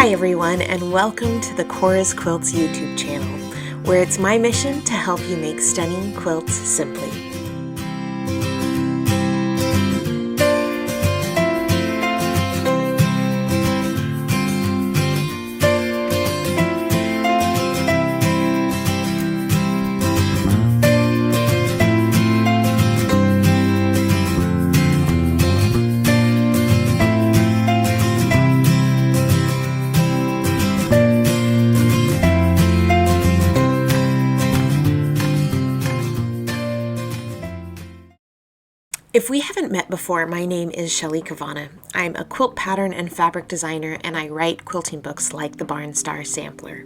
Hi everyone, and welcome to the Cora's Quilts YouTube channel, where it's my mission to help you make stunning quilts simply. If we haven't met before, my name is Shelley Cavanna. I'm a quilt pattern and fabric designer, and I write quilting books like the Barn Star Sampler.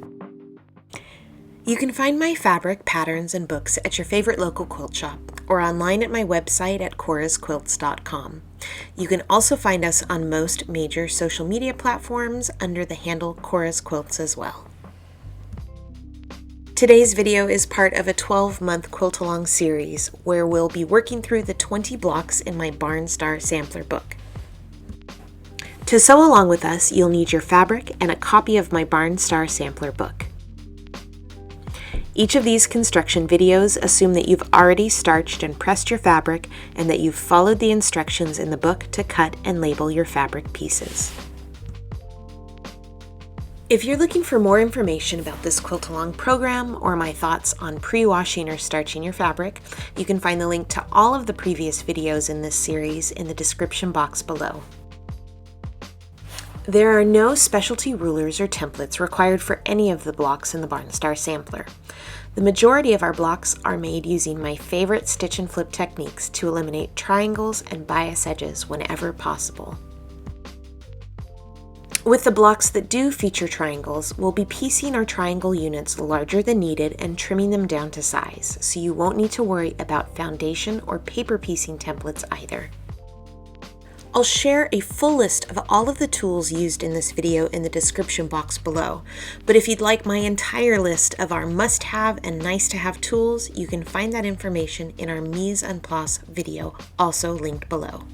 You can find my fabric, patterns, and books at your favorite local quilt shop or online at my website at corasquilts.com. You can also find us on most major social media platforms under the handle Cora's Quilts as well. Today's video is part of a 12-month quilt-along series where we'll be working through the 20 blocks in my Barn Star Sampler book. To sew along with us, you'll need your fabric and a copy of my Barn Star Sampler book. Each of these construction videos assume that you've already starched and pressed your fabric and that you've followed the instructions in the book to cut and label your fabric pieces. If you're looking for more information about this quilt-along program or my thoughts on pre-washing or starching your fabric, you can find the link to all of the previous videos in this series in the description box below. There are no specialty rulers or templates required for any of the blocks in the Barn Star Sampler. The majority of our blocks are made using my favorite stitch and flip techniques to eliminate triangles and bias edges whenever possible. With the blocks that do feature triangles, we'll be piecing our triangle units larger than needed and trimming them down to size, so you won't need to worry about foundation or paper piecing templates either. I'll share a full list of all of the tools used in this video in the description box below, but if you'd like my entire list of our must-have and nice-to-have tools, you can find that information in our Mise En Place video, also linked below.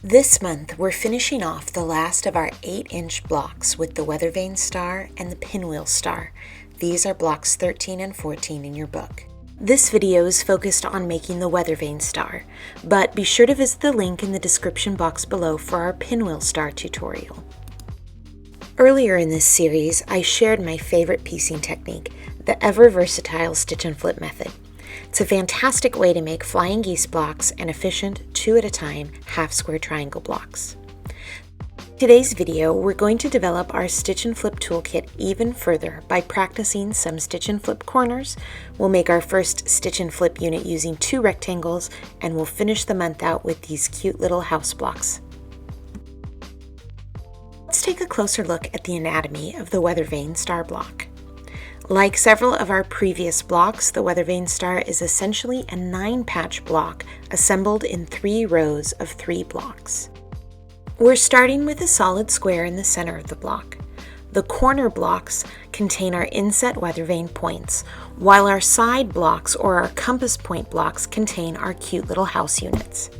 This month, we're finishing off the last of our 8-inch blocks with the Weathervane star and the pinwheel star. These are blocks 13 and 14 in your book. This video is focused on making the Weathervane star, but be sure to visit the link in the description box below for our pinwheel star tutorial. Earlier in this series, I shared my favorite piecing technique, the ever-versatile stitch and flip method. It's a fantastic way to make flying geese blocks and efficient 2 at a time half-square triangle blocks. In today's video, we're going to develop our stitch and flip toolkit even further by practicing some stitch and flip corners. We'll make our first stitch and flip unit using 2 rectangles, and we'll finish the month out with these cute little house blocks. Let's take a closer look at the anatomy of the Weathervane star block. Like several of our previous blocks, the Weathervane star is essentially a 9-patch block assembled in 3 rows of 3 blocks. We're starting with a solid square in the center of the block. The corner blocks contain our inset Weathervane points, while our side blocks or our compass point blocks contain our cute little house units.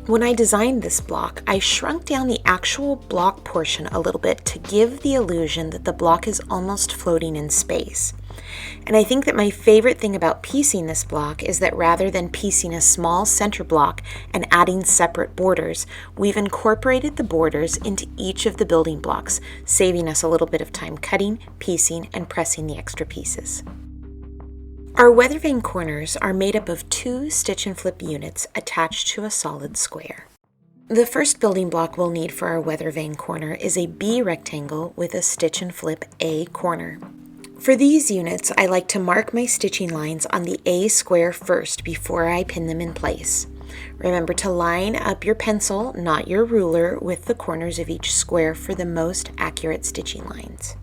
When I designed this block, I shrunk down the actual block portion a little bit to give the illusion that the block is almost floating in space. And I think that my favorite thing about piecing this block is that rather than piecing a small center block and adding separate borders, we've incorporated the borders into each of the building blocks, saving us a little bit of time cutting, piecing, and pressing the extra pieces. Our Weathervane corners are made up of 2 stitch and flip units attached to a solid square. The first building block we'll need for our Weathervane corner is a B rectangle with a stitch and flip A corner. For these units, I like to mark my stitching lines on the A square first before I pin them in place. Remember to line up your pencil, not your ruler, with the corners of each square for the most accurate stitching lines.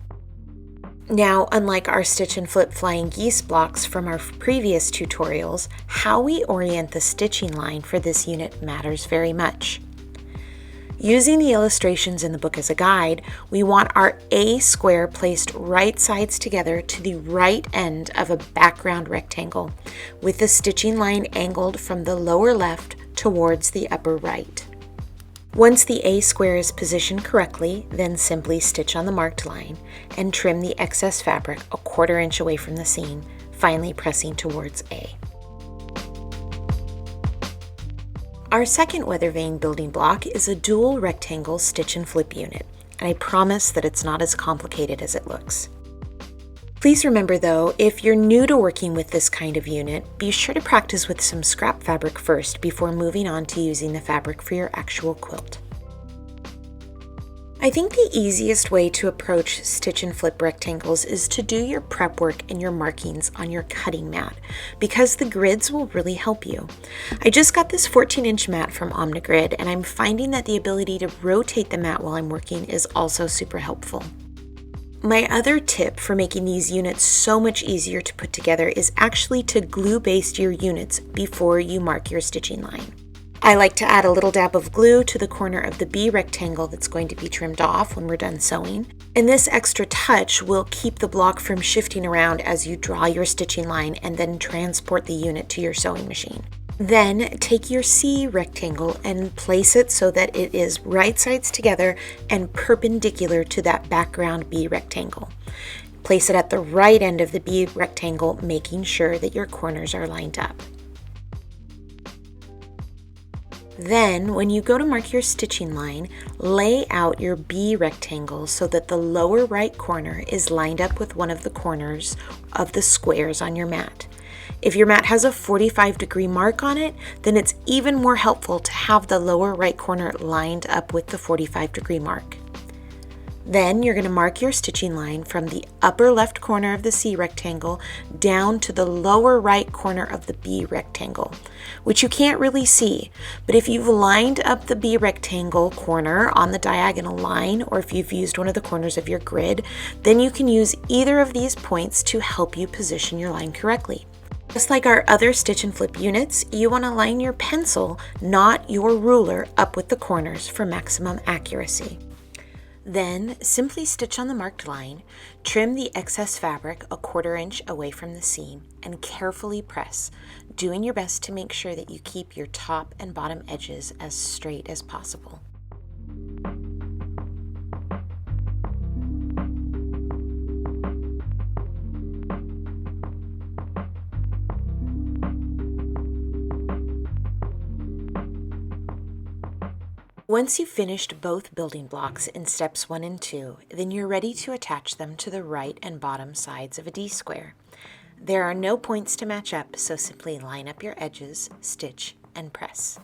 Now, unlike our stitch and flip flying geese blocks from our previous tutorials, how we orient the stitching line for this unit matters very much. Using the illustrations in the book as a guide, we want our A square placed right sides together to the right end of a background rectangle, with the stitching line angled from the lower left towards the upper right. Once the A square is positioned correctly, then simply stitch on the marked line and trim the excess fabric a 1/4 inch away from the seam, finally pressing towards A. Our second Weathervane building block is a dual rectangle stitch and flip unit, and I promise that it's not as complicated as it looks. Please remember though, if you're new to working with this kind of unit, be sure to practice with some scrap fabric first before moving on to using the fabric for your actual quilt. I think the easiest way to approach stitch and flip rectangles is to do your prep work and your markings on your cutting mat, because the grids will really help you. I just got this 14-inch mat from Omnigrid, and I'm finding that the ability to rotate the mat while I'm working is also super helpful. My other tip for making these units so much easier to put together is actually to glue baste your units before you mark your stitching line. I like to add a little dab of glue to the corner of the B rectangle that's going to be trimmed off when we're done sewing, and this extra touch will keep the block from shifting around as you draw your stitching line and then transport the unit to your sewing machine. Then take your C rectangle and place it so that it is right sides together and perpendicular to that background B rectangle. Place it at the right end of the B rectangle, making sure that your corners are lined up. Then, when you go to mark your stitching line, lay out your B rectangle so that the lower right corner is lined up with one of the corners of the squares on your mat. If your mat has a 45-degree mark on it, then it's even more helpful to have the lower right corner lined up with the 45-degree mark. Then you're going to mark your stitching line from the upper left corner of the C rectangle down to the lower right corner of the B rectangle, which you can't really see, but if you've lined up the B rectangle corner on the diagonal line, or if you've used one of the corners of your grid, then you can use either of these points to help you position your line correctly. Just like our other stitch and flip units, you want to line your pencil, not your ruler, up with the corners for maximum accuracy. Then simply stitch on the marked line, trim the excess fabric a 1/4 inch away from the seam, and carefully press, doing your best to make sure that you keep your top and bottom edges as straight as possible. Once you've finished both building blocks in steps 1 and 2, then you're ready to attach them to the right and bottom sides of a D square. There are no points to match up, so simply line up your edges, stitch, and press.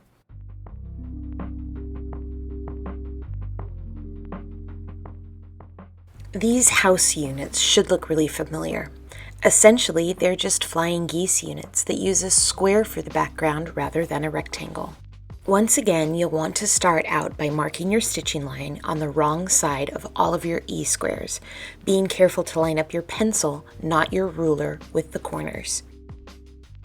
These house units should look really familiar. Essentially, they're just flying geese units that use a square for the background rather than a rectangle. Once again, you'll want to start out by marking your stitching line on the wrong side of all of your E squares, being careful to line up your pencil, not your ruler, with the corners.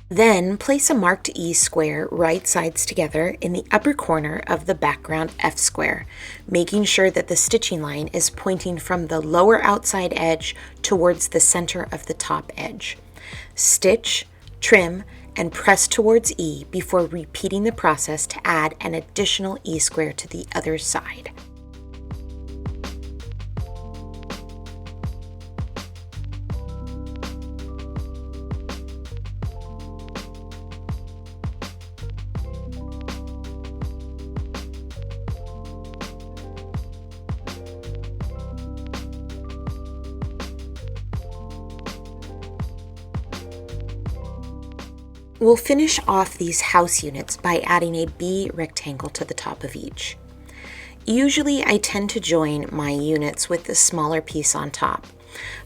Then place a marked E square right sides together in the upper corner of the background F square, making sure that the stitching line is pointing from the lower outside edge towards the center of the top edge. Stitch, trim, and press towards E before repeating the process to add an additional E square to the other side. We'll finish off these house units by adding a B rectangle to the top of each. Usually I tend to join my units with the smaller piece on top,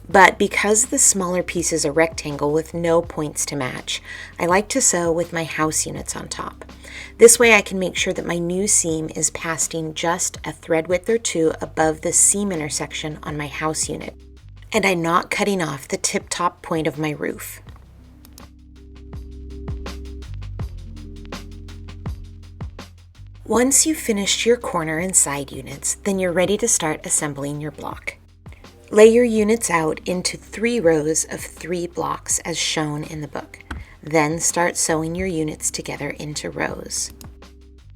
but because the smaller piece is a rectangle with no points to match, I like to sew with my house units on top. This way I can make sure that my new seam is pasting just a thread width or 2 above the seam intersection on my house unit, and I'm not cutting off the tip-top point of my roof. Once you've finished your corner and side units, then you're ready to start assembling your block. Lay your units out into 3 rows of 3 blocks as shown in the book. Then start sewing your units together into rows.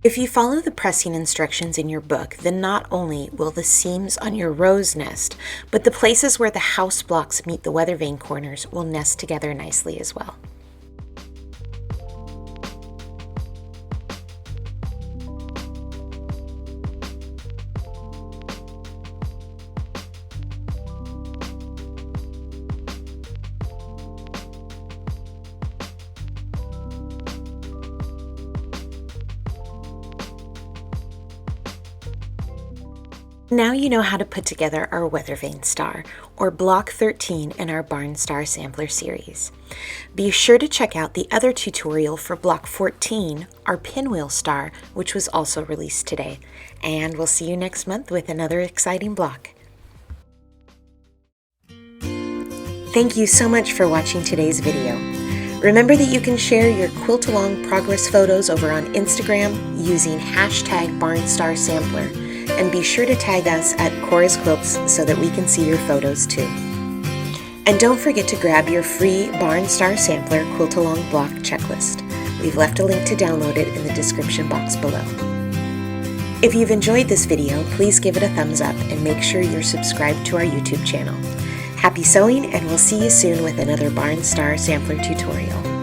If you follow the pressing instructions in your book, then not only will the seams on your rose nest, but the places where the house blocks meet the weathervane corners will nest together nicely as well. Now you know how to put together our Weathervane star, or Block 13 in our Barn Star Sampler series. Be sure to check out the other tutorial for Block 14, our Pinwheel star, which was also released today. And we'll see you next month with another exciting block. Thank you so much for watching today's video. Remember that you can share your quilt along progress photos over on Instagram using hashtag BarnStarSampler. And be sure to tag us at Cora's Quilts so that we can see your photos too. And don't forget to grab your free Barn Star Sampler Quilt Along Block checklist. We've left a link to download it in the description box below. If you've enjoyed this video, please give it a thumbs up and make sure you're subscribed to our YouTube channel. Happy sewing, and we'll see you soon with another Barn Star Sampler tutorial.